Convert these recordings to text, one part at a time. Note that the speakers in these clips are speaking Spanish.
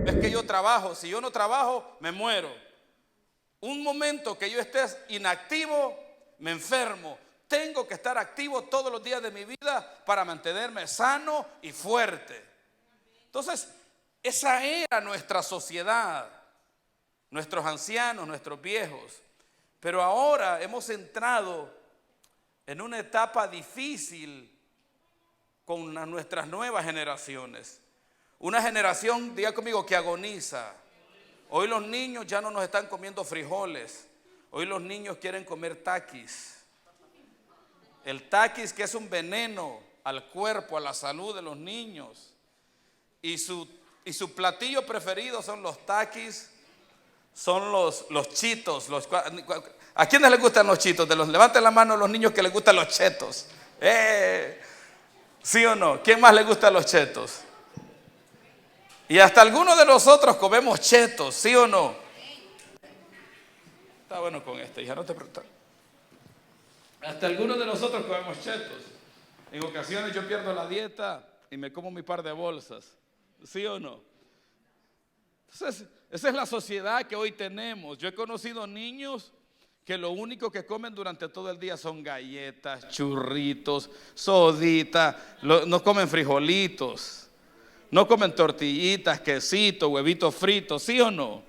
Es que yo trabajo, si yo no trabajo, me muero. Un momento que yo esté inactivo, me enfermo. Tengo que estar activo todos los días de mi vida para mantenerme sano y fuerte. Entonces, esa era nuestra sociedad, nuestros ancianos, nuestros viejos. Pero ahora hemos entrado en una etapa difícil con nuestras nuevas generaciones. Una generación, diga conmigo, que agoniza. Hoy los niños ya no nos están comiendo frijoles. Hoy los niños quieren comer taquis. El taquis, que es un veneno al cuerpo, a la salud de los niños. Y su platillo preferido son los taquis, son los chitos. ¿A quiénes les gustan los chitos? Levanten la mano a los niños que les gustan los chetos. ¿Sí o no? ¿Quién más le gustan los chetos? Y hasta algunos de nosotros comemos chetos, ¿sí o no? Está bueno con este, ya no te pregunto. Hasta algunos de nosotros comemos chetos. En ocasiones yo pierdo la dieta y me como mi par de bolsas, ¿sí o no? Entonces, esa es la sociedad que hoy tenemos. Yo he conocido niños que lo único que comen durante todo el día son galletas, churritos, soditas, no comen frijolitos, no comen tortillitas, quesitos, huevitos fritos, ¿sí o no?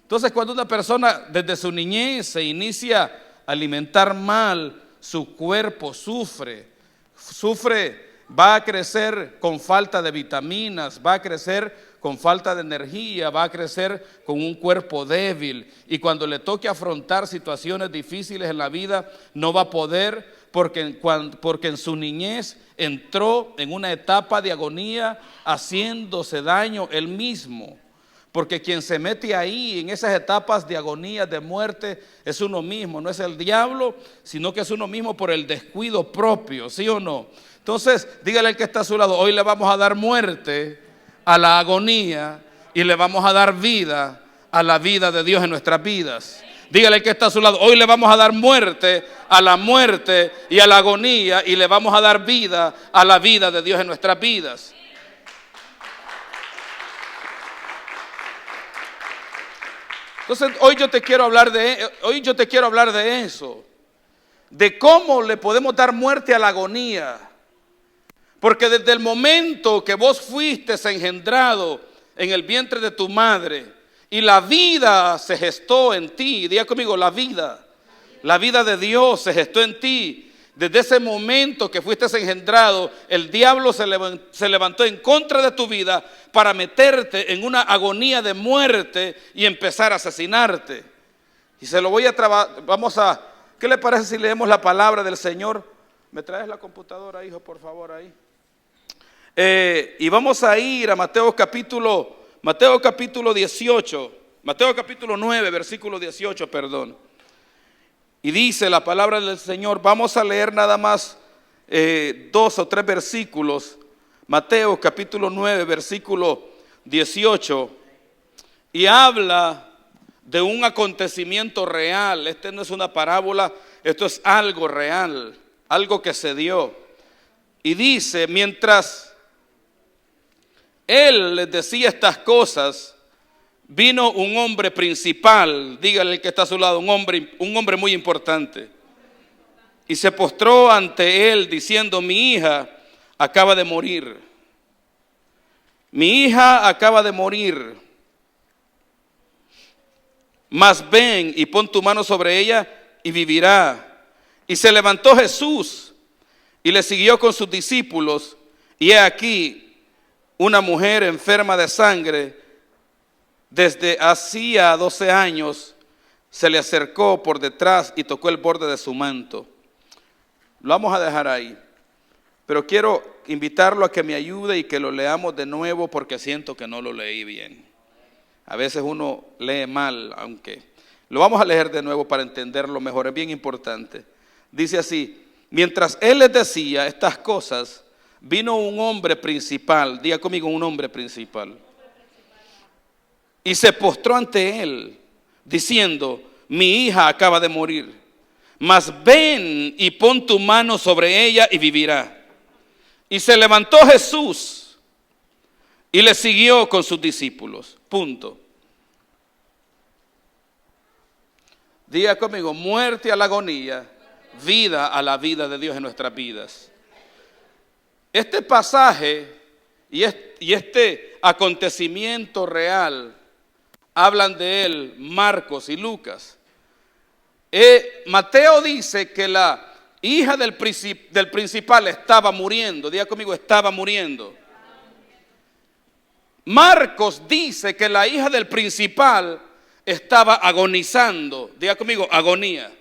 Entonces, cuando una persona desde su niñez se inicia a alimentar mal, su cuerpo sufre, va a crecer con falta de vitaminas, va a crecer con falta de energía, va a crecer con un cuerpo débil, y cuando le toque afrontar situaciones difíciles en la vida, no va a poder, porque en su niñez entró en una etapa de agonía, haciéndose daño él mismo. Porque quien se mete ahí en esas etapas de agonía, de muerte, es uno mismo, no es el diablo, sino que es uno mismo por el descuido propio, ¿sí o no? Entonces, dígale al que está a su lado, hoy le vamos a dar muerte a la agonía y le vamos a dar vida a la vida de Dios en nuestras vidas. Dígale al que está a su lado, hoy le vamos a dar muerte a la muerte y a la agonía, y le vamos a dar vida a la vida de Dios en nuestras vidas. Entonces hoy yo te quiero hablar de eso, de cómo le podemos dar muerte a la agonía. Porque desde el momento que vos fuiste engendrado en el vientre de tu madre y la vida se gestó en ti, diga conmigo, la vida de Dios se gestó en ti. Desde ese momento que fuiste engendrado, el diablo se levantó en contra de tu vida para meterte en una agonía de muerte y empezar a asesinarte. Y se lo voy a trabajar. ¿Qué le parece si leemos la palabra del Señor? ¿Me traes la computadora, hijo, por favor, ahí? Y vamos a ir a Mateo capítulo 18, Mateo capítulo 9, versículo 18, perdón. Y dice la palabra del Señor, vamos a leer nada más 2 o 3 versículos. Mateo capítulo 9, versículo 18. Y habla de un acontecimiento real. Este no es una parábola, esto es algo real, algo que se dio. Y dice, mientras él les decía estas cosas, vino un hombre principal, dígale al que está a su lado, un hombre muy importante, y se postró ante él diciendo, mi hija acaba de morir. Mi hija acaba de morir. Mas ven y pon tu mano sobre ella y vivirá. Y se levantó Jesús y le siguió con sus discípulos. Y he aquí una mujer enferma de sangre desde hacía 12 años, se le acercó por detrás y tocó el borde de su manto. Lo vamos a dejar ahí, pero quiero invitarlo a que me ayude y que lo leamos de nuevo, porque siento que no lo leí bien. A veces uno lee mal, aunque lo vamos a leer de nuevo para entenderlo mejor, es bien importante. Dice así, mientras él les decía estas cosas, vino un hombre principal, diga conmigo, un hombre principal, y se postró ante él, diciendo, mi hija acaba de morir, mas ven y pon tu mano sobre ella y vivirá. Y se levantó Jesús y le siguió con sus discípulos. Punto. Diga conmigo, muerte a la agonía, vida a la vida de Dios en nuestras vidas. Este pasaje y este acontecimiento real, hablan de él Marcos y Lucas. Mateo dice que la hija del principal estaba muriendo. Diga conmigo, estaba muriendo. Marcos dice que la hija del principal estaba agonizando. Diga conmigo, agonía.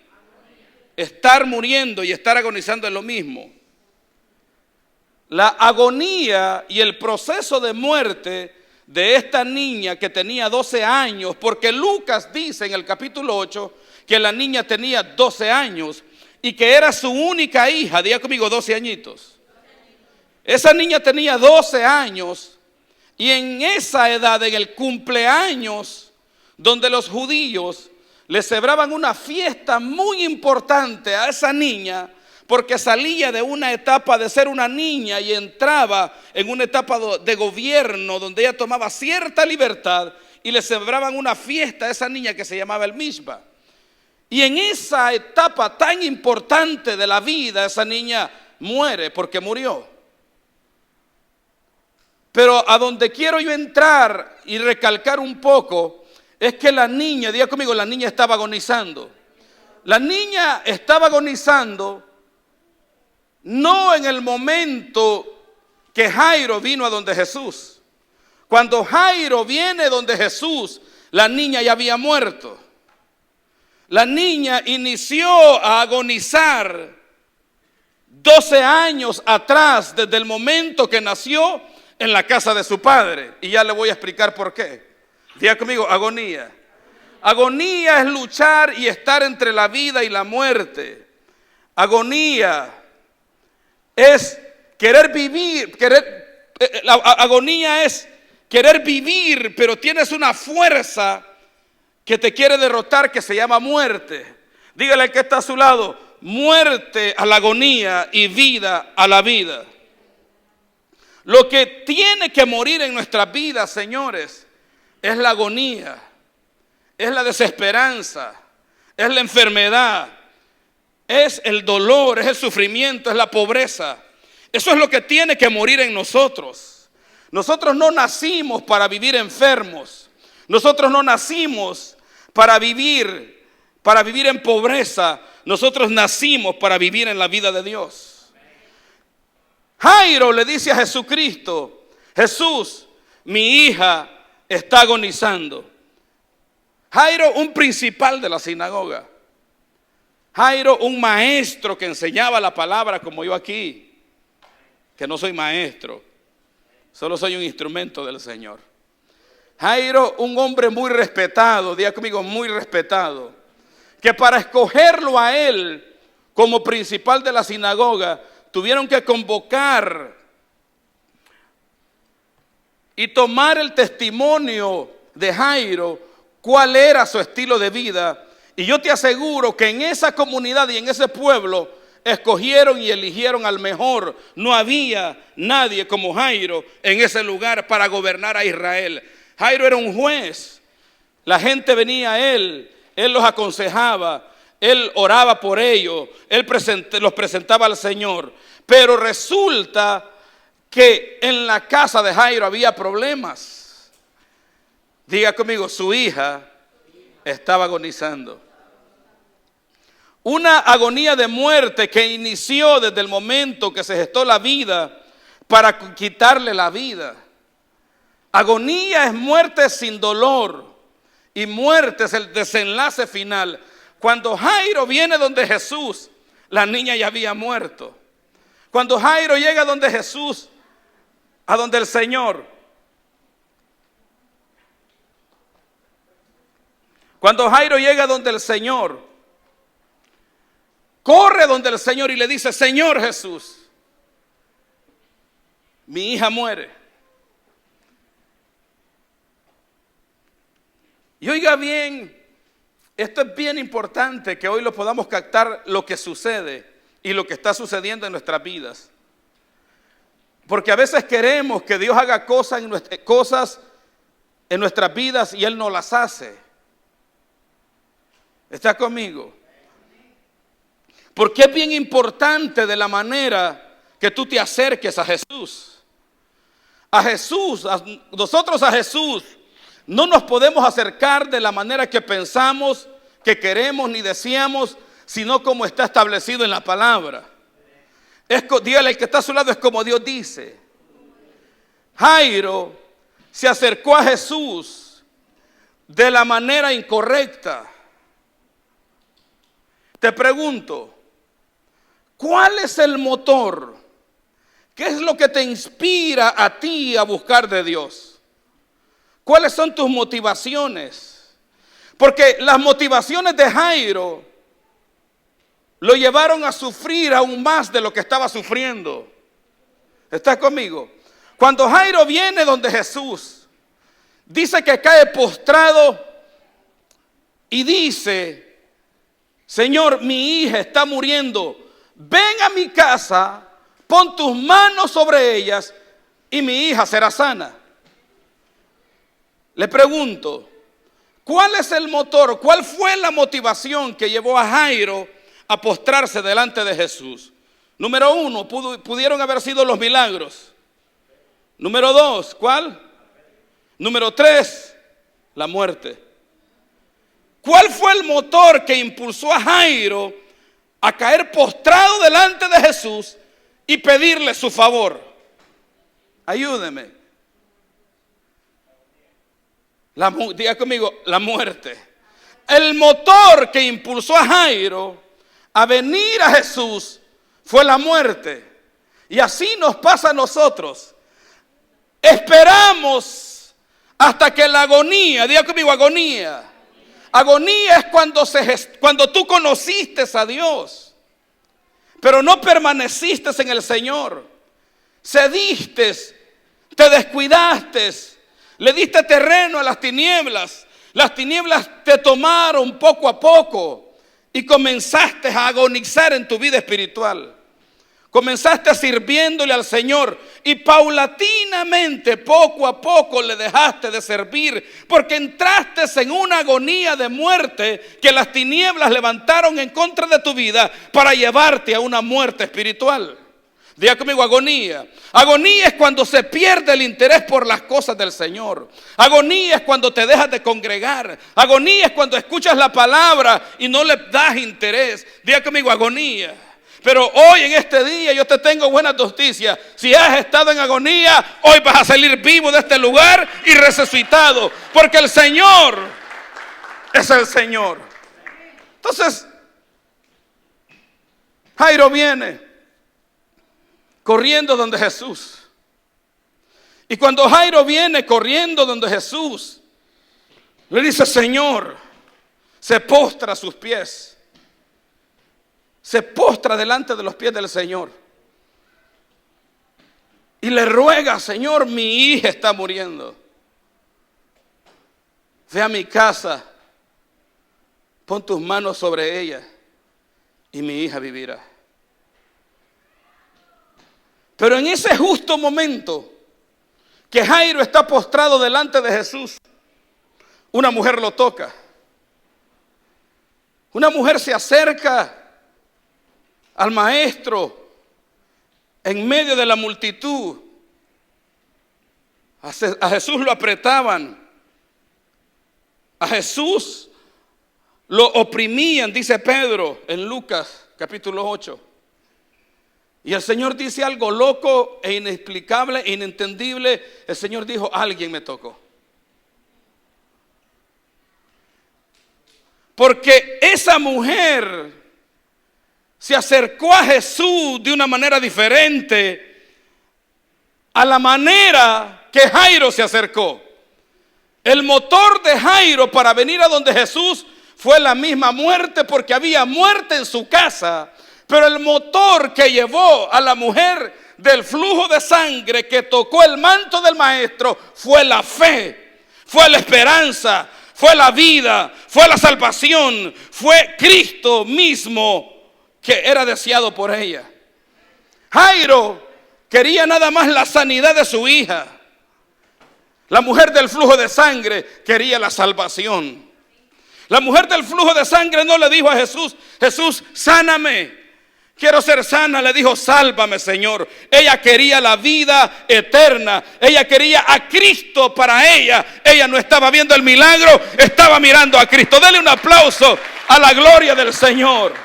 Estar muriendo y estar agonizando es lo mismo. La agonía y el proceso de muerte de esta niña que tenía 12 años, porque Lucas dice en el capítulo 8 que la niña tenía 12 años y que era su única hija. Diga conmigo, 12 añitos. Esa niña tenía 12 años y en esa edad, en el cumpleaños, donde los judíos le celebraban una fiesta muy importante a esa niña, porque salía de una etapa de ser una niña y entraba en una etapa de gobierno donde ella tomaba cierta libertad, y le celebraban una fiesta a esa niña que se llamaba el Mishba. Y en esa etapa tan importante de la vida, esa niña muere porque murió. Pero a donde quiero yo entrar y recalcar un poco es que la niña, diga conmigo, la niña estaba agonizando. La niña estaba agonizando no en el momento que Jairo vino a donde Jesús. Cuando Jairo viene donde Jesús, la niña ya había muerto. La niña inició a agonizar 12 años atrás, desde el momento que nació en la casa de su padre. Y ya le voy a explicar por qué. Diga conmigo, agonía. Agonía es luchar y estar entre la vida y la muerte. Agonía es querer vivir, la agonía es querer vivir, pero tienes una fuerza que te quiere derrotar, que se llama muerte. Dígale al que está a su lado, muerte a la agonía y vida a la vida. Lo que tiene que morir en nuestras vidas, señores, es la agonía, es la desesperanza, es la enfermedad, es el dolor, es el sufrimiento, es la pobreza. Eso es lo que tiene que morir en nosotros. Nosotros no nacimos para vivir enfermos. Nosotros no nacimos para vivir en pobreza. Nosotros nacimos para vivir en la vida de Dios. Jairo le dice a Jesucristo: Jesús, mi hija está agonizando. Jairo, un principal de la sinagoga. Jairo, un maestro que enseñaba la palabra como yo aquí, que no soy maestro, solo soy un instrumento del Señor. Jairo, un hombre muy respetado, diga conmigo, muy respetado, que para escogerlo a él como principal de la sinagoga, tuvieron que convocar y tomar el testimonio de Jairo, cuál era su estilo de vida. Y yo te aseguro que en esa comunidad y en ese pueblo escogieron y eligieron al mejor. No había nadie como Jairo en ese lugar para gobernar a Israel. Jairo era un juez. La gente venía a él los aconsejaba, él oraba por ellos, él los presentaba al Señor. Pero resulta que en la casa de Jairo había problemas. Diga conmigo, su hija estaba agonizando. Una agonía de muerte que inició desde el momento que se gestó la vida para quitarle la vida. Agonía es muerte sin dolor y muerte es el desenlace final. Cuando Jairo viene donde Jesús, la niña ya había muerto. Cuando Jairo llega donde Jesús, a donde el Señor, cuando Jairo llega donde el Señor, corre donde el Señor y le dice: Señor Jesús, mi hija muere. Y oiga bien, esto es bien importante que hoy lo podamos captar, lo que sucede y lo que está sucediendo en nuestras vidas. Porque a veces queremos que Dios haga cosas en nuestras vidas y Él no las hace. ¿Está conmigo? Porque es bien importante de la manera que tú te acerques a Jesús. Nosotros a Jesús no nos podemos acercar de la manera que pensamos, que queremos ni deseamos, sino como está establecido en la palabra. Dígale al que está a su lado, es como Dios dice. Jairo se acercó a Jesús de la manera incorrecta. Te pregunto, ¿cuál es el motor? ¿Qué es lo que te inspira a ti a buscar de Dios? ¿Cuáles son tus motivaciones? Porque las motivaciones de Jairo lo llevaron a sufrir aún más de lo que estaba sufriendo. ¿Estás conmigo? Cuando Jairo viene donde Jesús, dice que cae postrado y dice: Señor, mi hija está muriendo. Ven a mi casa, pon tus manos sobre ellas y mi hija será sana. Le pregunto, ¿cuál es el motor? ¿Cuál fue la motivación que llevó a Jairo a postrarse delante de Jesús? Número 1, pudieron haber sido los milagros. Número 2, ¿cuál? Número 3, la muerte. ¿Cuál fue el motor que impulsó a Jairo a caer postrado delante de Jesús y pedirle su favor? Ayúdeme. Diga conmigo, la muerte. El motor que impulsó a Jairo a venir a Jesús fue la muerte. Y así nos pasa a nosotros. Esperamos hasta que la agonía, diga conmigo, agonía. Agonía es cuando tú conociste a Dios, pero no permaneciste en el Señor. Cediste, te descuidaste, le diste terreno a las tinieblas. Las tinieblas te tomaron poco a poco y comenzaste a agonizar en tu vida espiritual. Comenzaste sirviéndole al Señor y paulatinamente, poco a poco le dejaste de servir porque entraste en una agonía de muerte que las tinieblas levantaron en contra de tu vida para llevarte a una muerte espiritual. Diga conmigo, agonía. Agonía es cuando se pierde el interés por las cosas del Señor. Agonía es cuando te dejas de congregar. Agonía es cuando escuchas la palabra y no le das interés. Diga conmigo, agonía. Pero hoy en este día yo te tengo buenas noticias. Si has estado en agonía, hoy vas a salir vivo de este lugar y resucitado. Porque el Señor es el Señor. Entonces, Jairo viene corriendo donde Jesús. Y cuando Jairo viene corriendo donde Jesús, le dice: Señor, se postra a sus pies. Se postra delante de los pies del Señor y le ruega: Señor, mi hija está muriendo. Ve a mi casa, pon tus manos sobre ella y mi hija vivirá. Pero en ese justo momento que Jairo está postrado delante de Jesús, una mujer lo toca. Una mujer se acerca al maestro en medio de la multitud. A Jesús lo apretaban, a Jesús lo oprimían, dice Pedro en Lucas capítulo 8. Y el Señor dice algo loco e inexplicable e inentendible. El Señor dijo: alguien me tocó. Porque esa mujer se acercó a Jesús de una manera diferente a la manera que Jairo se acercó. El motor de Jairo para venir a donde Jesús fue la misma muerte, porque había muerte en su casa. Pero el motor que llevó a la mujer del flujo de sangre que tocó el manto del maestro fue la fe, fue la esperanza, fue la vida, fue la salvación, fue Cristo mismo que era deseado por ella. Jairo quería nada más la sanidad de su hija. La mujer del flujo de sangre quería la salvación. La mujer del flujo de sangre no le dijo a Jesús: Jesús, sáname, quiero ser sana. Le dijo: sálvame, Señor. Ella quería la vida eterna. Ella quería a Cristo para ella. Ella no estaba viendo el milagro, estaba mirando a Cristo. Dele un aplauso a la gloria del Señor.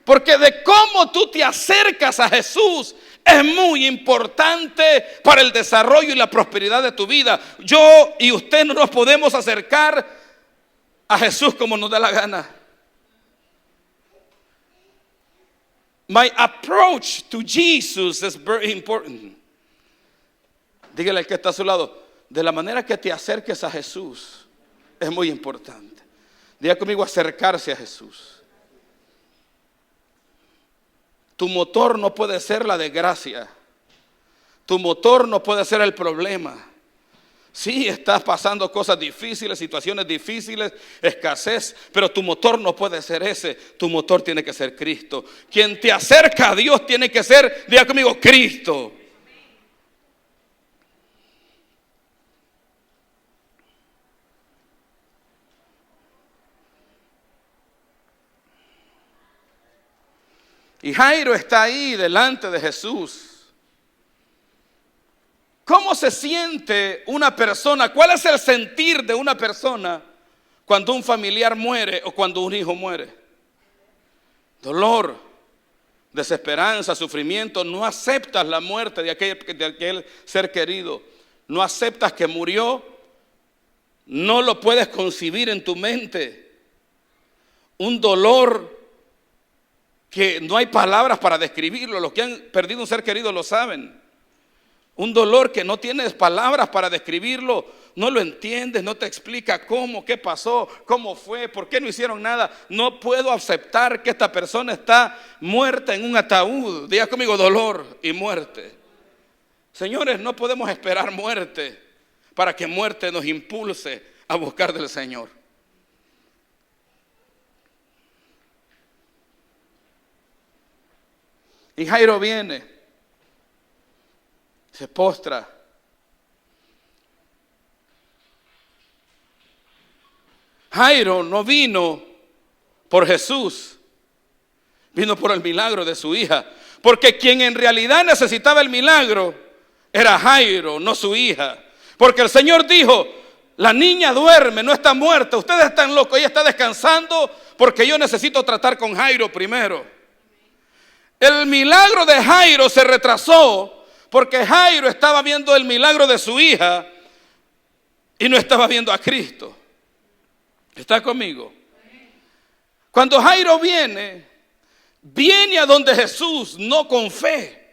Porque de cómo tú te acercas a Jesús es muy importante para el desarrollo y la prosperidad de tu vida. Yo y usted no nos podemos acercar a Jesús como nos da la gana. My approach to Jesus is very important. Dígale al que está a su lado: de la manera que te acerques a Jesús es muy importante. Diga conmigo: acercarse a Jesús. Tu motor no puede ser la desgracia. Tu motor no puede ser el problema. Sí, estás pasando cosas difíciles, situaciones difíciles, escasez, pero tu motor no puede ser ese. Tu motor tiene que ser Cristo. Quien te acerca a Dios tiene que ser, diga conmigo, Cristo. Y Jairo está ahí delante de Jesús. ¿Cómo se siente una persona? ¿Cuál es el sentir de una persona cuando un familiar muere o cuando un hijo muere? Dolor, desesperanza, sufrimiento. No aceptas la muerte de aquel ser querido. No aceptas que murió. No lo puedes concebir en tu mente. Un dolor que no hay palabras para describirlo. Los que han perdido un ser querido lo saben. Un dolor que no tienes palabras para describirlo. No lo entiendes, no te explica cómo, qué pasó, cómo fue, por qué no hicieron nada. No puedo aceptar que esta persona está muerta en un ataúd. Diga conmigo: dolor y muerte. Señores, no podemos esperar muerte para que muerte nos impulse a buscar del Señor. Y Jairo viene, se postra. Jairo no vino por Jesús, vino por el milagro de su hija. Porque quien en realidad necesitaba el milagro era Jairo, no su hija. Porque el Señor dijo: la niña duerme, no está muerta. Ustedes están locos, ella está descansando porque yo necesito tratar con Jairo primero. El milagro de Jairo se retrasó porque Jairo estaba viendo el milagro de su hija y no estaba viendo a Cristo. ¿Está conmigo? Cuando Jairo viene a donde Jesús no con fe.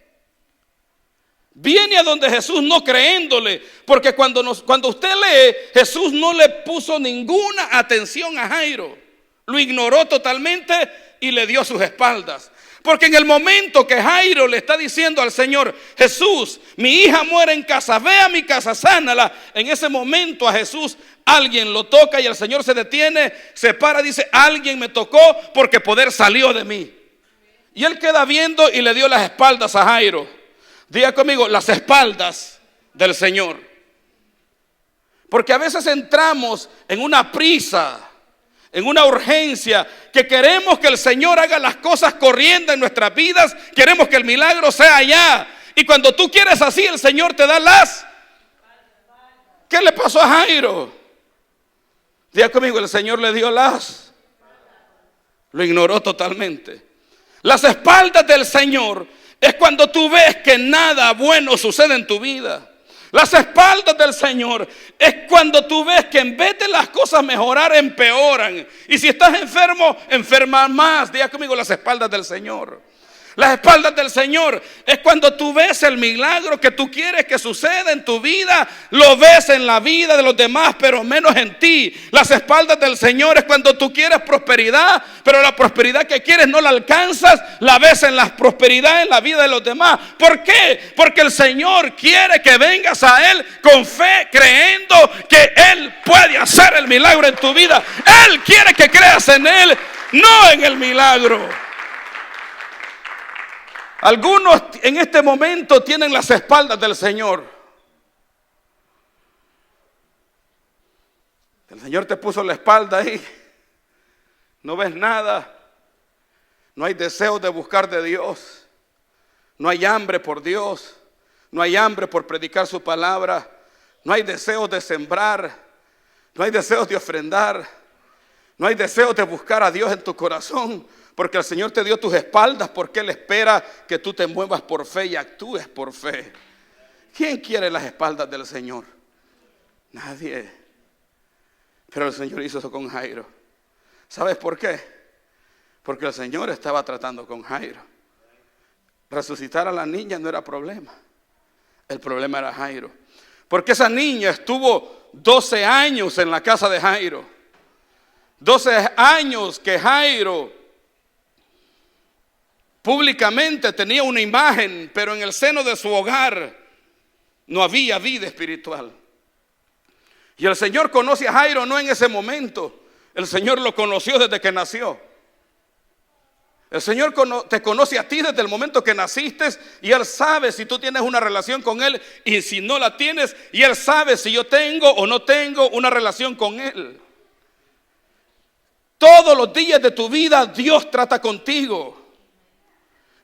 Viene a donde Jesús no creyéndole. Porque cuando usted lee, Jesús no le puso ninguna atención a Jairo. Lo ignoró totalmente y le dio sus espaldas. Porque en el momento que Jairo le está diciendo al Señor: Jesús, mi hija muere en casa, ve a mi casa, sánala. En ese momento a Jesús alguien lo toca y el Señor se detiene, se para, dice: alguien me tocó porque poder salió de mí. Y él queda viendo y le dio las espaldas a Jairo. Diga conmigo: las espaldas del Señor. Porque a veces entramos en una prisa, en una urgencia, que queremos que el Señor haga las cosas corriendo en nuestras vidas. Queremos que el milagro sea allá. Y cuando tú quieres así, el Señor te da las. ¿Qué le pasó a Jairo? Diga conmigo: el Señor le dio las. Lo ignoró totalmente. Las espaldas del Señor es cuando tú ves que nada bueno sucede en tu vida. Las espaldas del Señor es cuando tú ves que en vez de las cosas mejorar, empeoran. Y si estás enfermo, enfermas más. Diga conmigo: las espaldas del Señor. Las espaldas del Señor es cuando tú ves el milagro que tú quieres que suceda en tu vida. Lo ves en la vida de los demás, pero menos en ti. Las espaldas del Señor es cuando tú quieres prosperidad, pero la prosperidad que quieres no la alcanzas. La ves en la prosperidad en la vida de los demás. ¿Por qué? Porque el Señor quiere que vengas a Él con fe, creyendo que Él puede hacer el milagro en tu vida. Él quiere que creas en Él, no en el milagro. Algunos en este momento tienen las espaldas del Señor. El Señor te puso la espalda ahí. No ves nada. No hay deseo de buscar de Dios. No hay hambre por Dios. No hay hambre por predicar su palabra. No hay deseo de sembrar. No hay deseo de ofrendar. No hay deseo de buscar a Dios en tu corazón. Porque el Señor te dio tus espaldas porque Él espera que tú te muevas por fe y actúes por fe. ¿Quién quiere las espaldas del Señor? Nadie. Pero el Señor hizo eso con Jairo. ¿Sabes por qué? Porque el Señor estaba tratando con Jairo. Resucitar a la niña no era problema. El problema era Jairo. Porque esa niña estuvo 12 años en la casa de Jairo. 12 años que Jairo públicamente tenía una imagen, pero en el seno de su hogar no había vida espiritual. Y el Señor conoce a Jairo no en ese momento. El Señor lo conoció desde que nació. El Señor te conoce a ti desde el momento que naciste y Él sabe si tú tienes una relación con Él y si no la tienes, y Él sabe si yo tengo o no tengo una relación con Él. Todos los días de tu vida Dios trata contigo.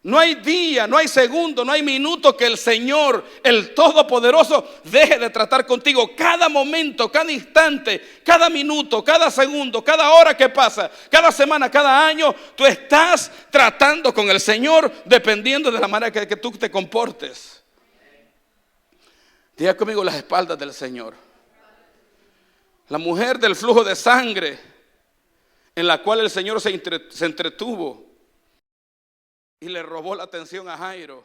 No hay día, no hay segundo, no hay minuto que el Señor, el Todopoderoso, deje de tratar contigo. Cada momento, cada instante, cada minuto, cada segundo, cada hora que pasa, cada semana, cada año, tú estás tratando con el Señor dependiendo de la manera que tú te comportes. Diga conmigo las espaldas del Señor. La mujer del flujo de sangre en la cual el Señor se entretuvo y le robó la atención a Jairo.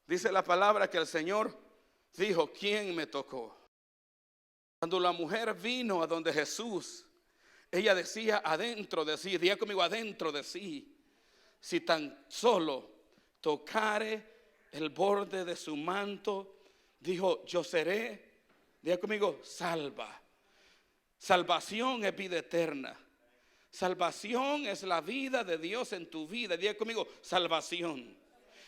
Dice la palabra que el Señor dijo: ¿quién me tocó? Cuando la mujer vino a donde Jesús, ella decía adentro de sí, diga conmigo, adentro de sí, si tan solo tocare el borde de su manto, dijo, yo seré, diga conmigo, salva. Salvación es vida eterna. Salvación es la vida de Dios en tu vida. Diga conmigo, salvación.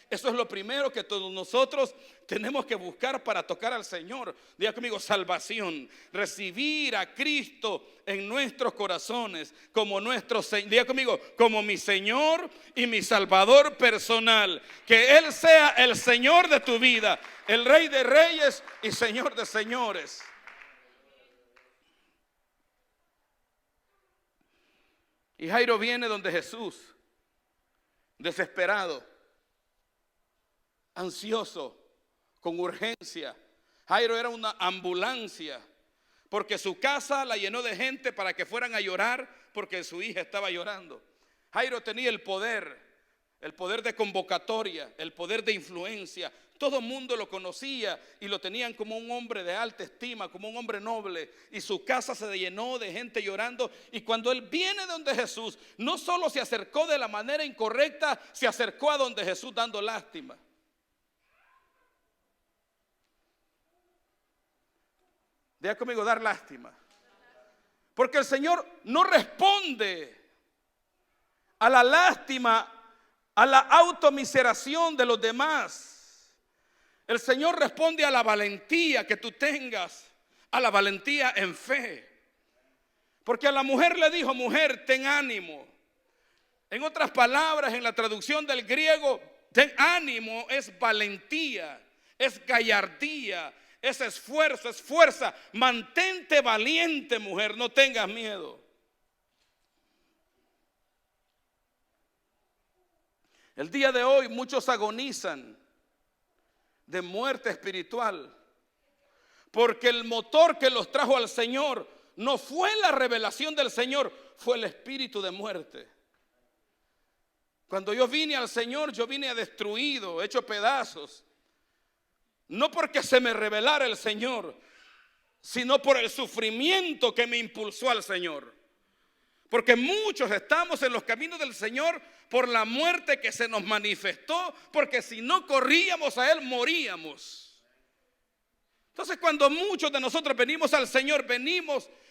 Eso es lo primero que todos nosotros tenemos que buscar para tocar al Señor. Diga conmigo, salvación. Recibir a Cristo en nuestros corazones como nuestro Señor. Diga conmigo, como mi Señor y mi Salvador personal. Que Él sea el Señor de tu vida, el Rey de Reyes y Señor de Señores. Y Jairo viene donde Jesús, desesperado, ansioso, con urgencia. Jairo era una ambulancia, porque su casa la llenó de gente para que fueran a llorar porque su hija estaba llorando. Jairo tenía el poder de convocatoria, el poder de influencia. Todo el mundo lo conocía y lo tenían como un hombre de alta estima, como un hombre noble. Y su casa se llenó de gente llorando. Y cuando él viene de donde Jesús, no solo se acercó de la manera incorrecta, se acercó a donde Jesús dando lástima. Diga conmigo, dar lástima. Porque el Señor no responde a la lástima, a la automiseración de los demás. El Señor responde a la valentía que tú tengas, a la valentía en fe. Porque a la mujer le dijo, mujer, ten ánimo. En otras palabras, en la traducción del griego, ten ánimo es valentía, es gallardía, es esfuerzo, es fuerza. Mantente valiente, mujer, no tengas miedo. El día de hoy muchos agonizan de muerte espiritual, porque el motor que los trajo al Señor no fue la revelación del Señor, fue el espíritu de muerte. Cuando yo vine al Señor, yo vine destruido, hecho pedazos, no porque se me revelara el Señor, sino por el sufrimiento que me impulsó al Señor. Porque muchos estamos en los caminos del Señor por la muerte que se nos manifestó, porque si no corríamos a Él, moríamos. Entonces, cuando muchos de nosotros venimos al Señor,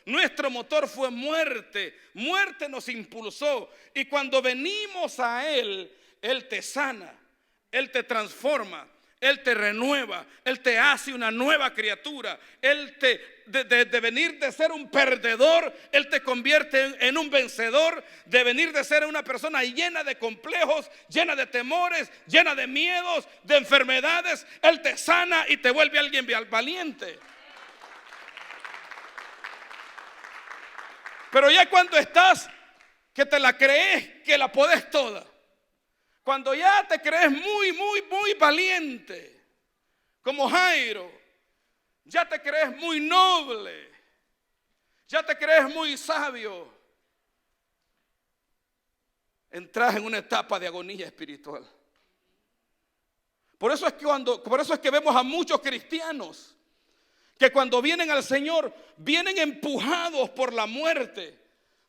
nuestro motor fue muerte. Muerte nos impulsó. Y cuando venimos a Él, Él te sana. Él te transforma, Él te renueva, Él te hace una nueva criatura. Él de venir de ser un perdedor, Él te convierte en un vencedor. De venir de ser una persona llena de complejos, llena de temores, llena de miedos, de enfermedades, Él te sana y te vuelve alguien valiente. Pero ya cuando estás que te la crees, que la podés toda, cuando ya te crees muy valiente, como Jairo, ya te crees muy noble, ya te crees muy sabio, entras en una etapa de agonía espiritual. Por eso es que vemos a muchos cristianos que cuando vienen al Señor, vienen empujados por la muerte,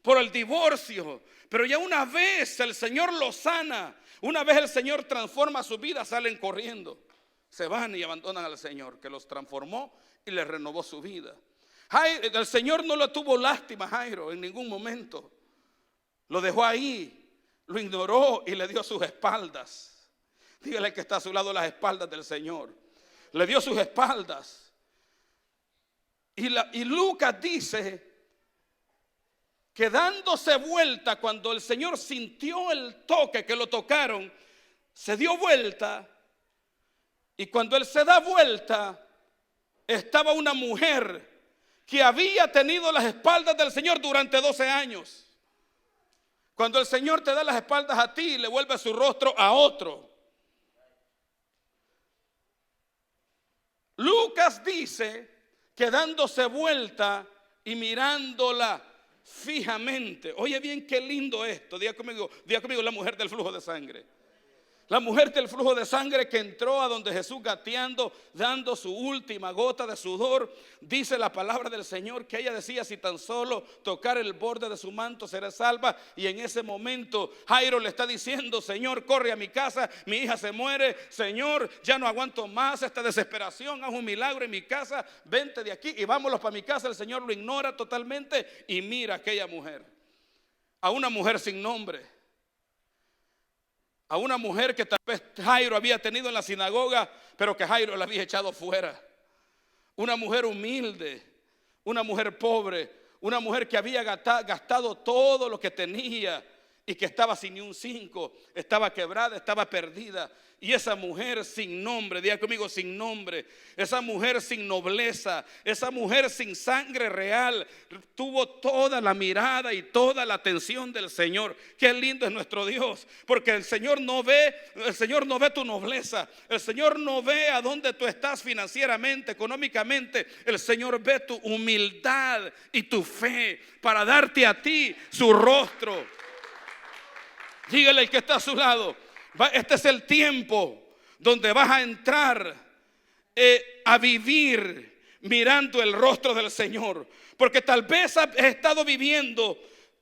por el divorcio. Pero ya una vez el Señor los sana, una vez el Señor transforma su vida, salen corriendo. Se van y abandonan al Señor, que los transformó y les renovó su vida. El Señor no le tuvo lástima a Jairo en ningún momento. Lo dejó ahí, lo ignoró y le dio sus espaldas. Dígale que está a su lado, las espaldas del Señor. Le dio sus espaldas. Y Lucas dice que dándose vuelta, cuando el Señor sintió el toque, que lo tocaron, se dio vuelta. Y cuando Él se da vuelta, estaba una mujer que había tenido las espaldas del Señor durante 12 años. Cuando el Señor te da las espaldas a ti, le vuelve su rostro a otro. Lucas dice que dándose vuelta y mirándola fijamente. Oye bien, qué lindo esto. Diga conmigo, la mujer del flujo de sangre. La mujer del flujo de sangre que entró a donde Jesús gateando, dando su última gota de sudor. Dice la palabra del Señor que ella decía: si tan solo tocar el borde de su manto será salva. Y en ese momento Jairo le está diciendo: Señor, corre a mi casa, mi hija se muere. Señor, ya no aguanto más esta desesperación, haz un milagro en mi casa, vente de aquí y vámonos para mi casa. El Señor lo ignora totalmente y mira a aquella mujer, a una mujer sin nombre, a una mujer que tal vez Jairo había tenido en la sinagoga, pero que Jairo la había echado fuera. Una mujer humilde, una mujer pobre, una mujer que había gastado todo lo que tenía y que estaba sin ni un 5, estaba quebrada, estaba perdida. Y esa mujer sin nombre, diga conmigo, sin nombre, esa mujer sin nobleza, esa mujer sin sangre real, tuvo toda la mirada y toda la atención del Señor. Qué lindo es nuestro Dios, porque el Señor no ve tu nobleza, el Señor no ve a dónde tú estás financieramente, económicamente. El Señor ve tu humildad y tu fe para darte a ti su rostro. Dígale al que está a su lado: este es el tiempo donde vas a entrar a vivir mirando el rostro del Señor. Porque tal vez has estado viviendo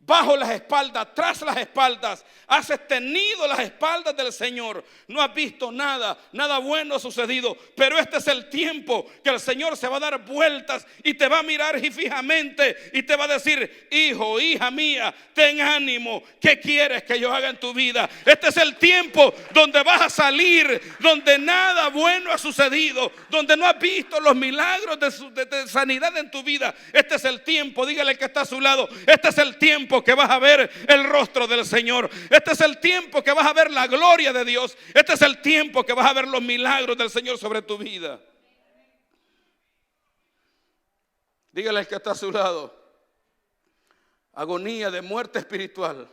bajo las espaldas, tras las espaldas, has tenido las espaldas del Señor, no has visto nada bueno ha sucedido. Pero este es el tiempo que el Señor se va a dar vueltas y te va a mirar fijamente y te va a decir: hijo, hija mía, ten ánimo, ¿qué quieres que yo haga en tu vida? Este es el tiempo donde vas a salir, donde nada bueno ha sucedido, donde no has visto los milagros de sanidad en tu vida. Este es el tiempo, dígale al que está a su lado, este es el tiempo que vas a ver el rostro del Señor. Este es el tiempo que vas a ver la gloria de Dios. Este es el tiempo que vas a ver los milagros del Señor sobre tu vida. Dígale al que está a su lado: agonía de muerte espiritual,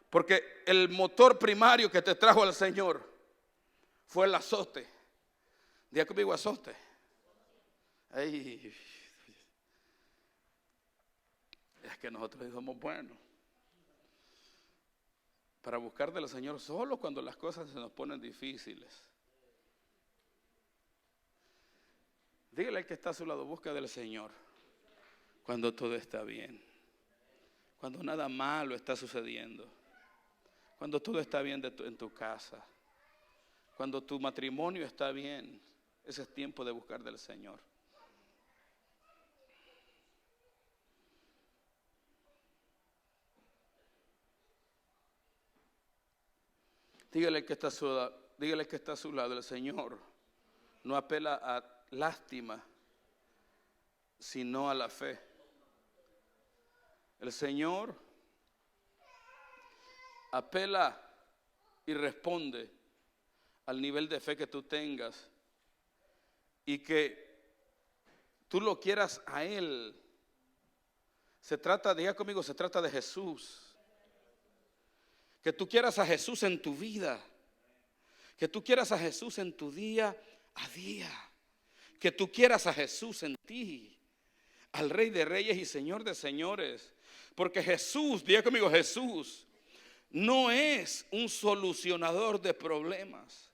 porque el motor primario que te trajo al Señor fue el azote. Diga conmigo, azote. Ay, es que nosotros somos buenos para buscar del Señor solo cuando las cosas se nos ponen difíciles. Dígale al que está a su lado: busca del Señor cuando todo está bien, cuando nada malo está sucediendo, cuando todo está bien en tu casa, cuando tu matrimonio está bien. Ese es tiempo de buscar del Señor. Dígale que está a su lado: dígale que está a su lado, el Señor no apela a lástima, sino a la fe. El Señor apela y responde al nivel de fe que tú tengas y que tú lo quieras a Él. Se trata, diga conmigo, se trata de Jesús. Que tú quieras a Jesús en tu vida. Que tú quieras a Jesús en tu día a día. Que tú quieras a Jesús en ti. Al Rey de Reyes y Señor de Señores. Porque Jesús, diga conmigo, Jesús no es un solucionador de problemas.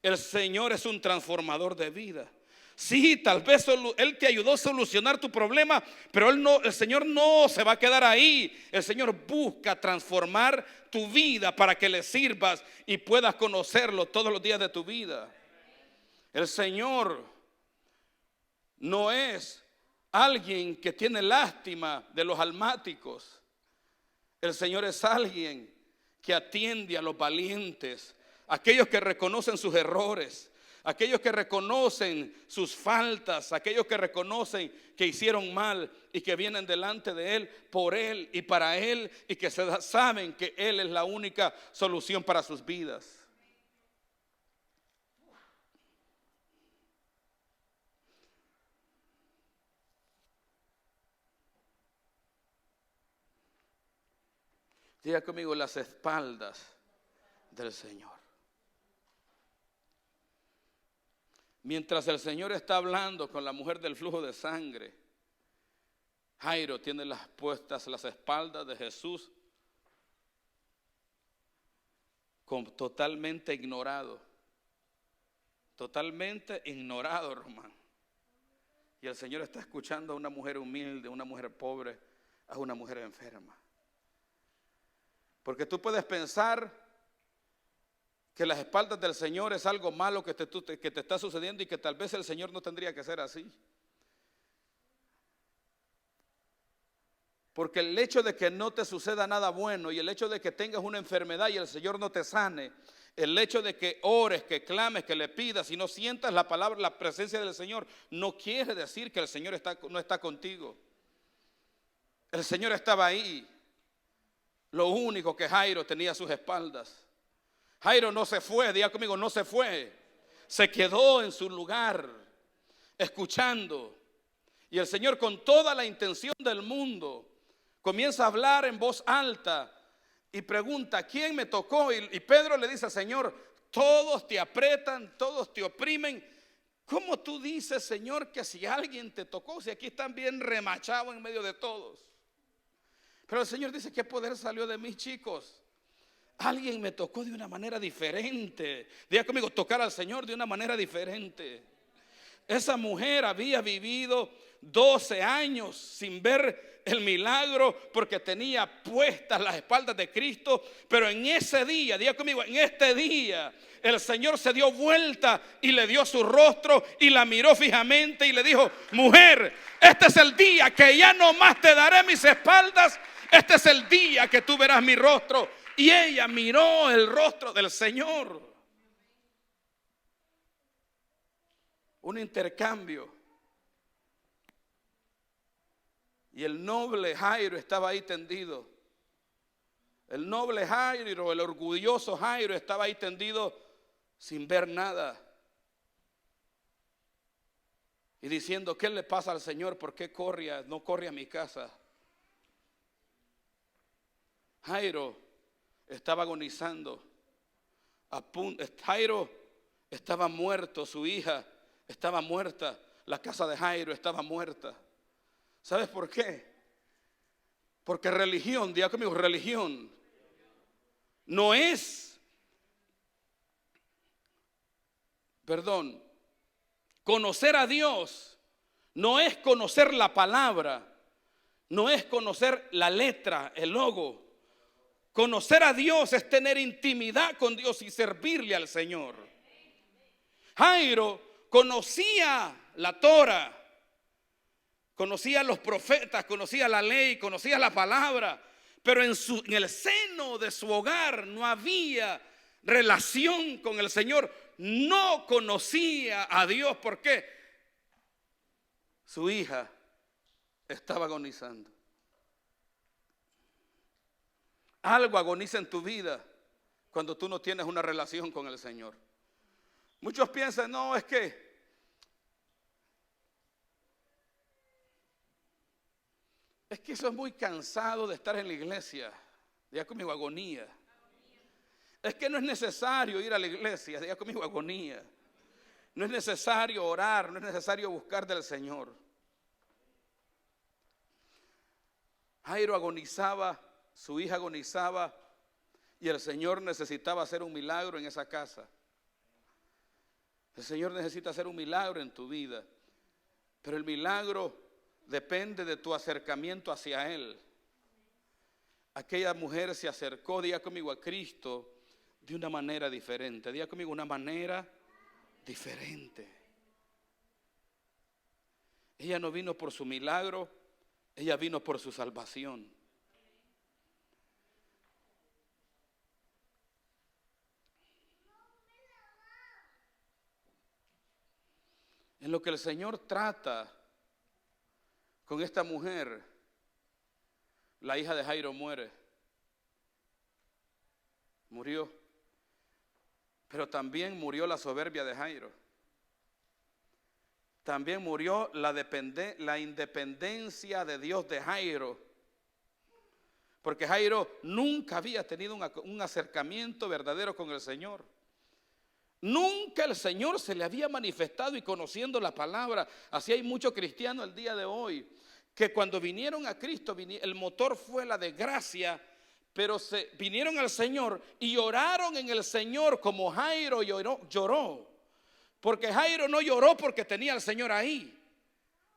El Señor es un transformador de vida. Sí, tal vez Él te ayudó a solucionar tu problema, pero el Señor no se va a quedar ahí. El Señor busca transformar tu vida para que le sirvas y puedas conocerlo todos los días de tu vida. El Señor no es alguien que tiene lástima de los almáticos. El Señor es alguien que atiende a los valientes, aquellos que reconocen sus errores, aquellos que reconocen sus faltas, aquellos que reconocen que hicieron mal y que vienen delante de Él, por Él y para Él, y que saben que Él es la única solución para sus vidas. Diga conmigo, las espaldas del Señor. Mientras el Señor está hablando con la mujer del flujo de sangre, Jairo tiene puestas las espaldas de Jesús, totalmente ignorado, hermano. Y el Señor está escuchando a una mujer humilde, a una mujer pobre, a una mujer enferma. Porque tú puedes pensar que las espaldas del Señor es algo malo que te está sucediendo y que tal vez el Señor no tendría que ser así. Porque el hecho de que no te suceda nada bueno y el hecho de que tengas una enfermedad y el Señor no te sane, el hecho de que ores, que clames, que le pidas y no sientas la palabra, la presencia del Señor, no quiere decir que el Señor no está contigo. El Señor estaba ahí. Lo único que Jairo tenía a sus espaldas. Jairo no se fue, diga conmigo, no se fue. Se quedó en su lugar, escuchando. Y el Señor, con toda la intención del mundo, comienza a hablar en voz alta y pregunta: ¿quién me tocó? Y Pedro le dice: Señor, todos te aprietan, todos te oprimen. ¿Cómo tú dices, Señor, que si alguien te tocó, si aquí están bien remachados en medio de todos? Pero el Señor dice: ¿qué poder salió de mí, chicos? Alguien me tocó de una manera diferente. Diga conmigo, tocar al Señor de una manera diferente. Esa mujer había vivido 12 años sin ver el milagro porque tenía puestas las espaldas de Cristo. Pero en ese día, diga conmigo, en este día, el Señor se dio vuelta y le dio su rostro y la miró fijamente y le dijo: mujer, este es el día que ya no más te daré mis espaldas. Este es el día que tú verás mi rostro. Y ella miró el rostro del Señor. Un intercambio. Y el noble Jairo estaba ahí tendido. El noble Jairo, el orgulloso Jairo, estaba ahí tendido sin ver nada. Y diciendo: ¿qué le pasa al Señor? ¿Por qué no corre a mi casa? Jairo estaba agonizando. Jairo estaba muerto, su hija estaba muerta, la casa de Jairo estaba muerta. ¿Sabes por qué? Porque religión, diga conmigo, religión no es, conocer a Dios no es conocer la palabra, no es conocer la letra, el logo. Conocer a Dios es tener intimidad con Dios y servirle al Señor. Jairo conocía la Torah, conocía a los profetas, conocía la ley, conocía la palabra, pero en el seno de su hogar no había relación con el Señor, no conocía a Dios. ¿Por qué? Su hija estaba agonizando. Algo agoniza en tu vida cuando tú no tienes una relación con el Señor. Muchos piensan, no, es que eso es muy cansado de estar en la iglesia. Diga conmigo, agonía. Es que no es necesario ir a la iglesia. Diga conmigo, agonía. No es necesario orar, no es necesario buscar del Señor. Jairo agonizaba, su hija agonizaba, y el Señor necesitaba hacer un milagro en esa casa. El Señor necesita hacer un milagro en tu vida, pero el milagro depende de tu acercamiento hacia Él. Aquella mujer se acercó, diga conmigo, a Cristo de una manera diferente. Diga conmigo, una manera diferente. Ella no vino por su milagro, ella vino por su salvación. En lo que el Señor trata con esta mujer, la hija de Jairo muere. Murió. Pero también murió la soberbia de Jairo. También murió la independencia de Dios de Jairo. Porque Jairo nunca había tenido un acercamiento verdadero con el Señor. Nunca el Señor se le había manifestado y conociendo la palabra. Así hay muchos cristianos el día de hoy que cuando vinieron a Cristo, el motor fue la desgracia, pero vinieron al Señor y oraron en el Señor como Jairo lloró. Porque Jairo no lloró porque tenía al Señor ahí.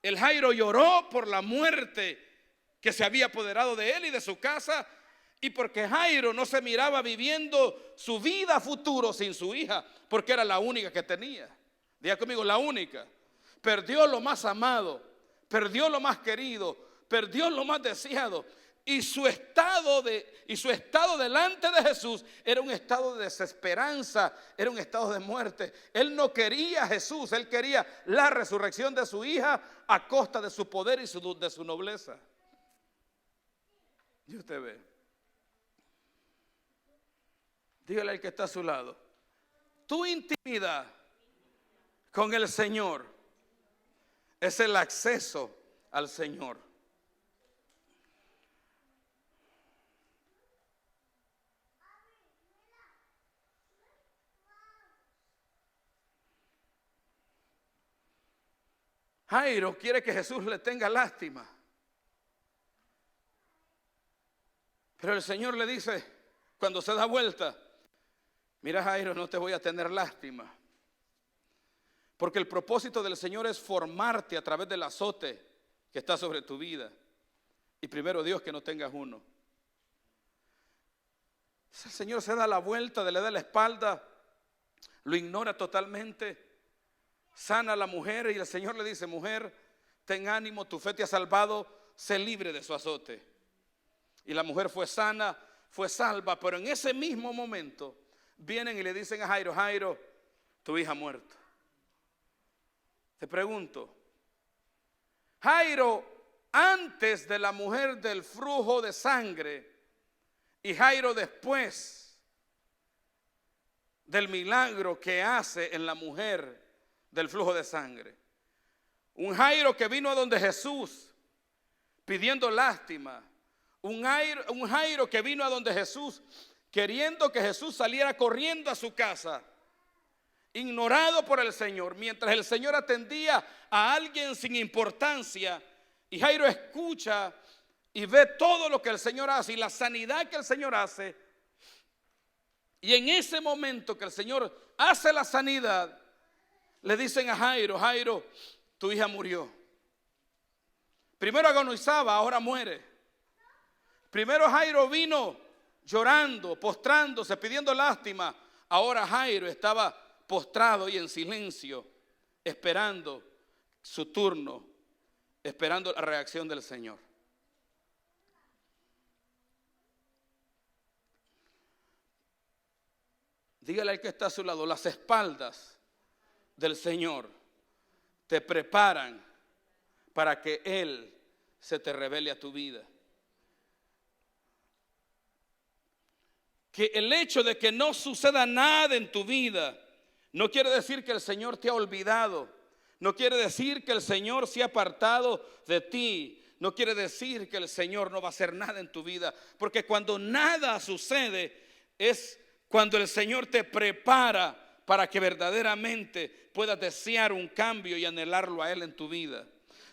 El Jairo lloró por la muerte que se había apoderado de él y de su casa, y porque Jairo no se miraba viviendo su vida futuro sin su hija, porque era la única que tenía. Diga conmigo, la única. Perdió lo más amado, perdió lo más querido, perdió lo más deseado. Y su estado delante de Jesús era un estado de desesperanza, era un estado de muerte. Él no quería a Jesús, él quería la resurrección de su hija a costa de su poder y de su nobleza. Y usted ve. Dígale al que está a su lado, tu intimidad con el Señor es el acceso al Señor. Jairo quiere que Jesús le tenga lástima, pero el Señor le dice cuando se da vuelta, mira Jairo, no te voy a tener lástima, porque el propósito del Señor es formarte a través del azote que está sobre tu vida. Y primero Dios, que no tengas uno. El Señor se da la vuelta, le da la espalda, lo ignora totalmente, sana a la mujer y el Señor le dice, mujer, ten ánimo, tu fe te ha salvado, sé libre de su azote. Y la mujer fue sana, fue salva, pero en ese mismo momento vienen y le dicen a Jairo, Jairo, tu hija ha muerto. Te pregunto, Jairo antes de la mujer del flujo de sangre y Jairo después del milagro que hace en la mujer del flujo de sangre. Un Jairo que vino a donde Jesús pidiendo lástima. Un Jairo que vino a donde Jesús queriendo que Jesús saliera corriendo a su casa, ignorado por el Señor, mientras el Señor atendía a alguien sin importancia. Y Jairo escucha y ve todo lo que el Señor hace y la sanidad que el Señor hace. Y en ese momento que el Señor hace la sanidad, le dicen a Jairo, Jairo, tu hija murió. Primero agonizaba, ahora muere. Primero Jairo vino llorando, postrándose, pidiendo lástima. Ahora Jairo estaba postrado y en silencio, esperando su turno, esperando la reacción del Señor. Dígale al que está a su lado, las espaldas del Señor te preparan para que Él se te revele a tu vida. Que el hecho de que no suceda nada en tu vida no quiere decir que el Señor te ha olvidado. No quiere decir que el Señor se ha apartado de ti. No quiere decir que el Señor no va a hacer nada en tu vida. Porque cuando nada sucede es cuando el Señor te prepara para que verdaderamente puedas desear un cambio y anhelarlo a Él en tu vida.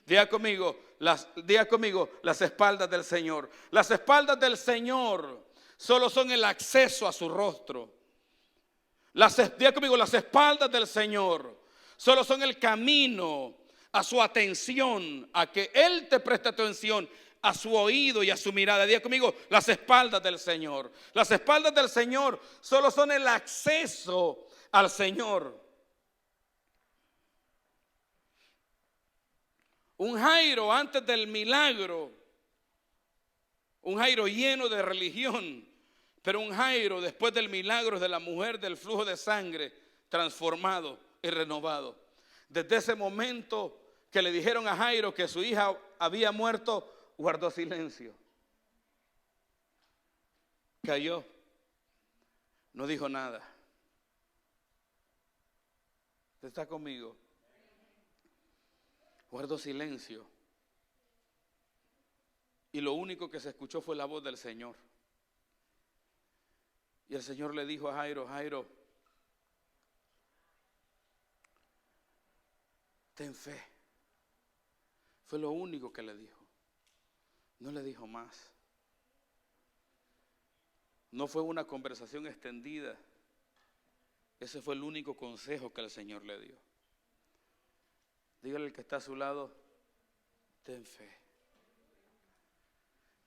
Diga conmigo, las espaldas del Señor. Las espaldas del Señor solo son el acceso a su rostro. Diga conmigo, las espaldas del Señor solo son el camino a su atención, a que Él te preste atención, a su oído y a su mirada. Diga conmigo, las espaldas del Señor. Las espaldas del Señor solo son el acceso al Señor. Un Jairo antes del milagro, un Jairo lleno de religión, pero un Jairo después del milagro de la mujer del flujo de sangre, transformado y renovado. Desde ese momento que le dijeron a Jairo que su hija había muerto, guardó silencio. Cayó, no dijo nada. ¿Usted está conmigo? Guardó silencio. Y lo único que se escuchó fue la voz del Señor. Y el Señor le dijo a Jairo, Jairo, ten fe. Fue lo único que le dijo. No le dijo más. No fue una conversación extendida. Ese fue el único consejo que el Señor le dio. Dígale al que está a su lado, ten fe.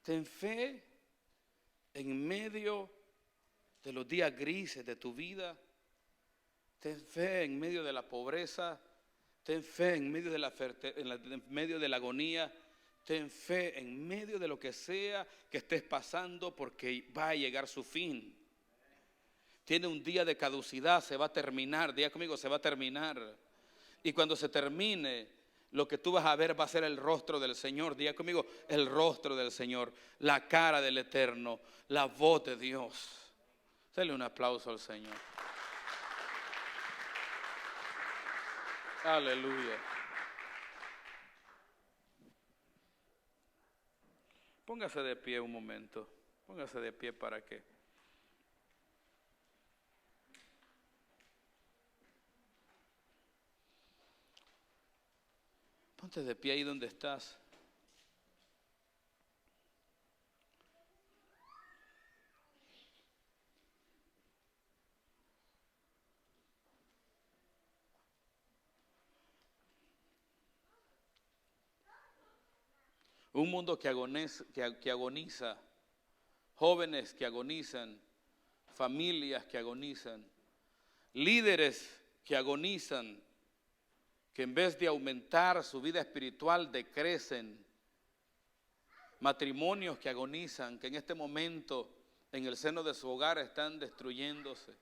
Ten fe en medio de los días grises de tu vida. Ten fe en medio de la pobreza. Ten fe en medio de la agonía. Ten fe en medio de lo que sea que estés pasando, porque va a llegar su fin. Tiene un día de caducidad, se va a terminar. Diga conmigo, se va a terminar. Y cuando se termine, lo que tú vas a ver va a ser el rostro del Señor. Diga conmigo, el rostro del Señor, la cara del Eterno, la voz de Dios. Dale un aplauso al Señor. Aleluya. Póngase de pie un momento. Póngase de pie para que. Ponte de pie ahí donde estás. Un mundo que agoniza, jóvenes que agonizan, familias que agonizan, líderes que agonizan, que en vez de aumentar su vida espiritual decrecen, matrimonios que agonizan, que en este momento en el seno de su hogar están destruyéndose,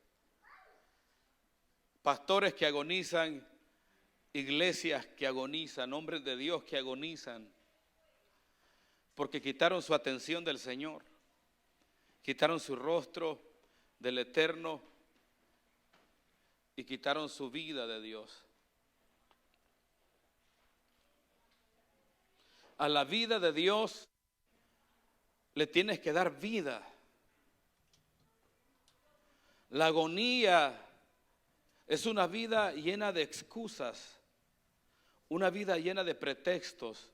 pastores que agonizan, iglesias que agonizan, hombres de Dios que agonizan, porque quitaron su atención del Señor, quitaron su rostro del Eterno y quitaron su vida de Dios. A la vida de Dios le tienes que dar vida. La agonía es una vida llena de excusas, una vida llena de pretextos,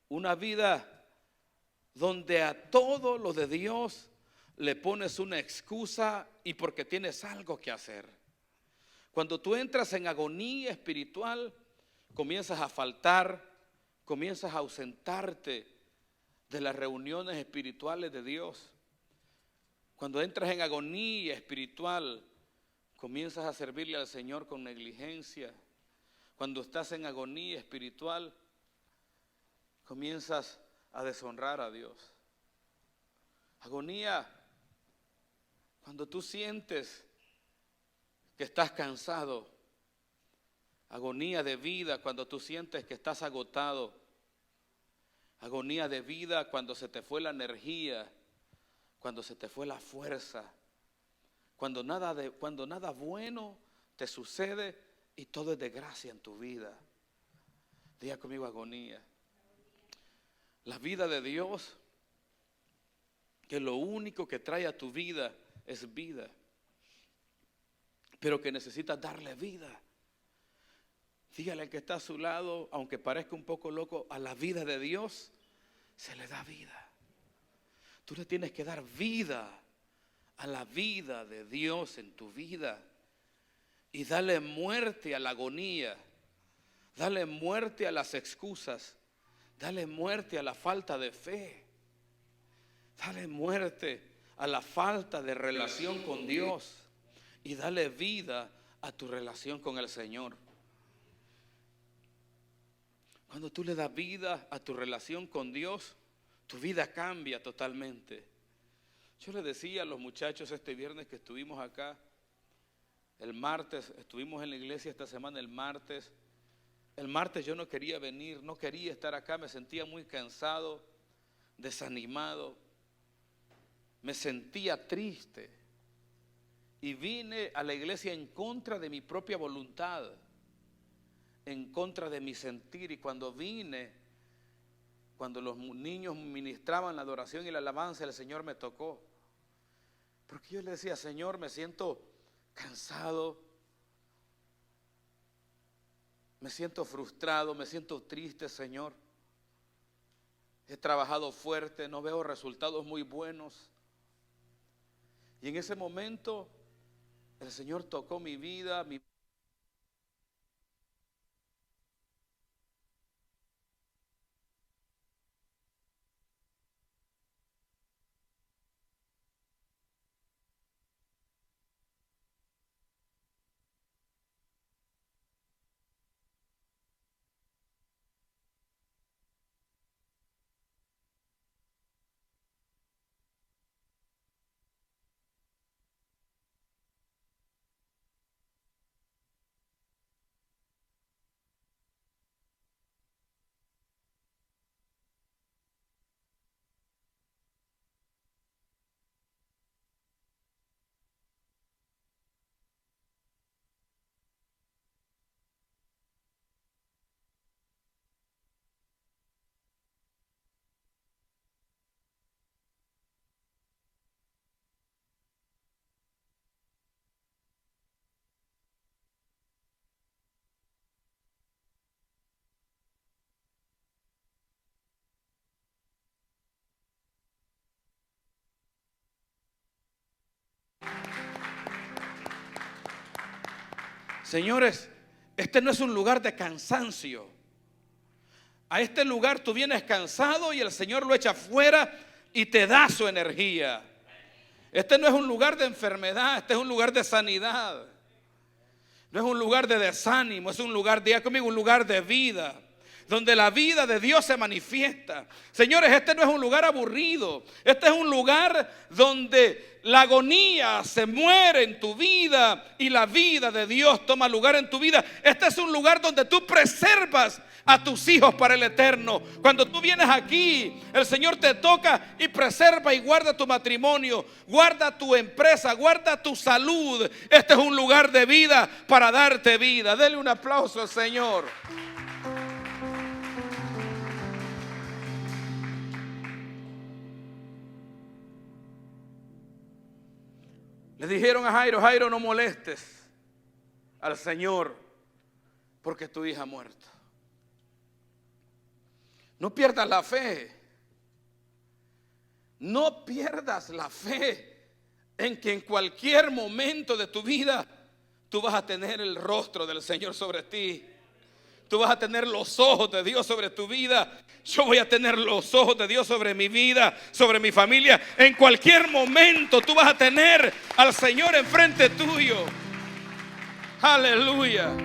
una vida donde a todo lo de Dios le pones una excusa y porque tienes algo que hacer. Cuando tú entras en agonía espiritual, comienzas a faltar, comienzas a ausentarte de las reuniones espirituales de Dios. Cuando entras en agonía espiritual, comienzas a servirle al Señor con negligencia. Cuando estás en agonía espiritual, comienzas a deshonrar a Dios. Agonía, cuando tú sientes que estás cansado. Agonía de vida cuando tú sientes que estás agotado. Agonía de vida cuando se te fue la energía, cuando se te fue la fuerza, cuando nada bueno te sucede y todo es desgracia en tu vida. Diga conmigo, agonía. La vida de Dios, que lo único que trae a tu vida es vida, pero que necesitas darle vida. Dígale al que está a su lado, aunque parezca un poco loco, a la vida de Dios se le da vida. Tú le tienes que dar vida a la vida de Dios en tu vida y darle muerte a la agonía, darle muerte a las excusas, darle muerte a la falta de fe, darle muerte a la falta de relación con Dios y darle vida a tu relación con el Señor. Cuando tú le das vida a tu relación con Dios, tu vida cambia totalmente. Yo le decía a los muchachos este viernes que estuvimos acá, el martes, estuvimos en la iglesia esta semana, el martes yo no quería venir, no quería estar acá, me sentía muy cansado, desanimado, me sentía triste y vine a la iglesia en contra de mi propia voluntad, en contra de mi sentir. Y cuando vine, cuando los niños ministraban la adoración y la alabanza, el Señor me tocó, porque yo le decía: Señor, me siento cansado, me siento frustrado, me siento triste, Señor. He trabajado fuerte, no veo resultados muy buenos. Y en ese momento el Señor tocó mi vida, señores, este no es un lugar de cansancio. A este lugar tú vienes cansado y el Señor lo echa fuera y te da su energía. Este no es un lugar de enfermedad, este es un lugar de sanidad. No es un lugar de desánimo, es un lugar, diga conmigo, un lugar de vida, donde la vida de Dios se manifiesta. Señores, este no es un lugar aburrido, este es un lugar donde la agonía se muere en tu vida y la vida de Dios toma lugar en tu vida. Este es un lugar donde tú preservas a tus hijos para el eterno. Cuando tú vienes aquí, el Señor te toca y preserva y guarda tu matrimonio, guarda tu empresa, guarda tu salud. Este es un lugar de vida para darte vida. Dele un aplauso al Señor. Le dijeron a Jairo: Jairo, no molestes al Señor porque tu hija ha muerto. No pierdas la fe. No pierdas la fe en que en cualquier momento de tu vida tú vas a tener el rostro del Señor sobre ti. Tú vas a tener los ojos de Dios sobre tu vida. Yo voy a tener los ojos de Dios sobre mi vida, sobre mi familia. En cualquier momento tú vas a tener al Señor enfrente tuyo. Aleluya.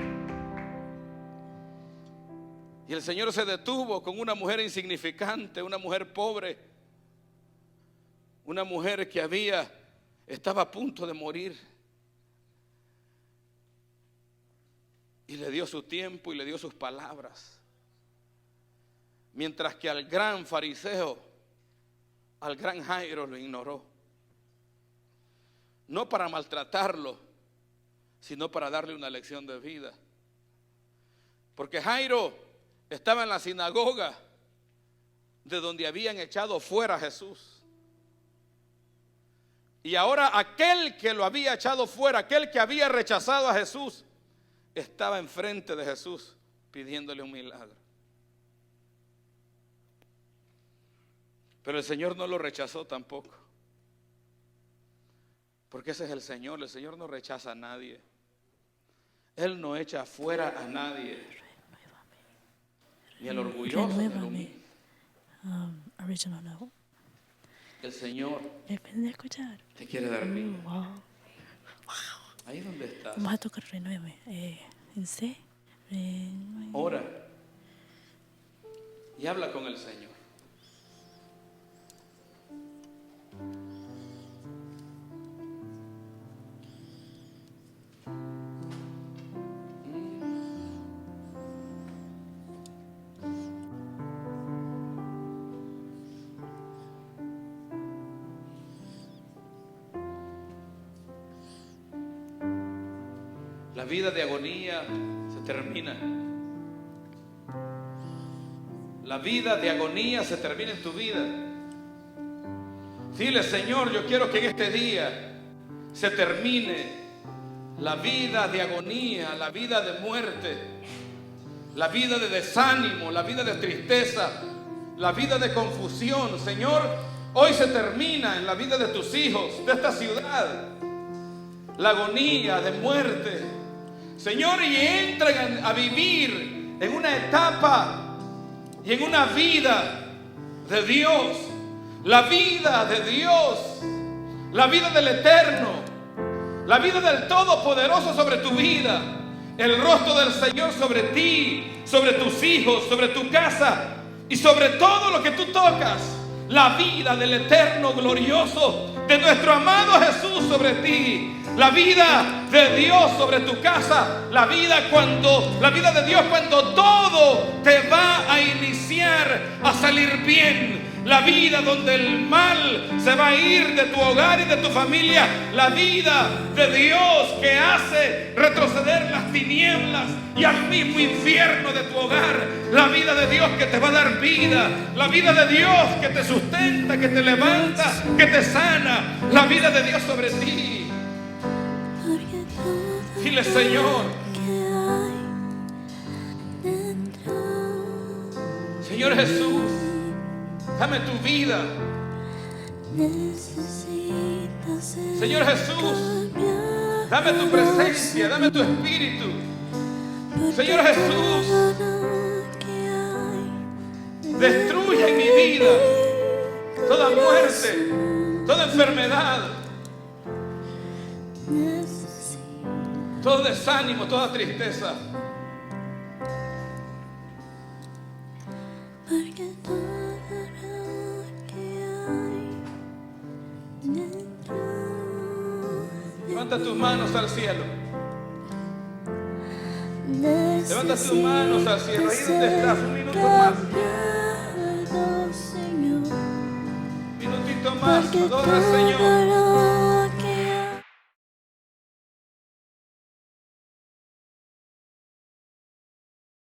Y el Señor se detuvo con una mujer insignificante, una mujer pobre, una mujer que estaba a punto de morir. y le dio su tiempo y le dio sus palabras. Mientras que al gran fariseo, al gran Jairo, lo ignoró. No para maltratarlo, sino para darle una lección de vida. Porque Jairo estaba en la sinagoga de donde habían echado fuera a Jesús. Y ahora aquel que lo había echado fuera, aquel que había rechazado a Jesús, estaba enfrente de Jesús pidiéndole un milagro. Pero el Señor no lo rechazó tampoco. Porque ese es el Señor no rechaza a nadie. Él no echa fuera a nadie. Ni el orgulloso ni el humilde. Original note. El Señor te quiere dar vida. Ahí donde estás. Vamos a tocar renueve. En C. Ora y habla con el Señor. La vida de agonía se termina. La vida de agonía se termina en tu vida. Dile, Señor, yo quiero que en este día se termine la vida de agonía, la vida de muerte, la vida de desánimo, la vida de tristeza, la vida de confusión. Señor, hoy se termina en la vida de tus hijos, de esta ciudad, la agonía de muerte. Señor, y entran a vivir en una etapa y en una vida de Dios, la vida de Dios, la vida del Eterno, la vida del Todopoderoso sobre tu vida, el rostro del Señor sobre ti, sobre tus hijos, sobre tu casa y sobre todo lo que tú tocas, la vida del Eterno glorioso, de nuestro amado Jesús sobre ti. La vida de Dios sobre tu casa, la vida de Dios cuando todo te va a iniciar a salir bien. La vida donde el mal se va a ir de tu hogar y de tu familia. La vida de Dios que hace retroceder las tinieblas y al mismo infierno de tu hogar. La vida de Dios que te va a dar vida. La vida de Dios que te sustenta, que te levanta, que te sana. La vida de Dios sobre ti. Dile, Señor, Señor Jesús, dame tu vida. Señor Jesús, dame tu presencia, dame tu espíritu. Señor Jesús, destruye en mi vida toda muerte, toda enfermedad, todo desánimo, toda tristeza. Levanta tus manos al cielo. Levanta tus manos al cielo. Ahí donde estás, un minuto más. Minutito más. Adora al Señor.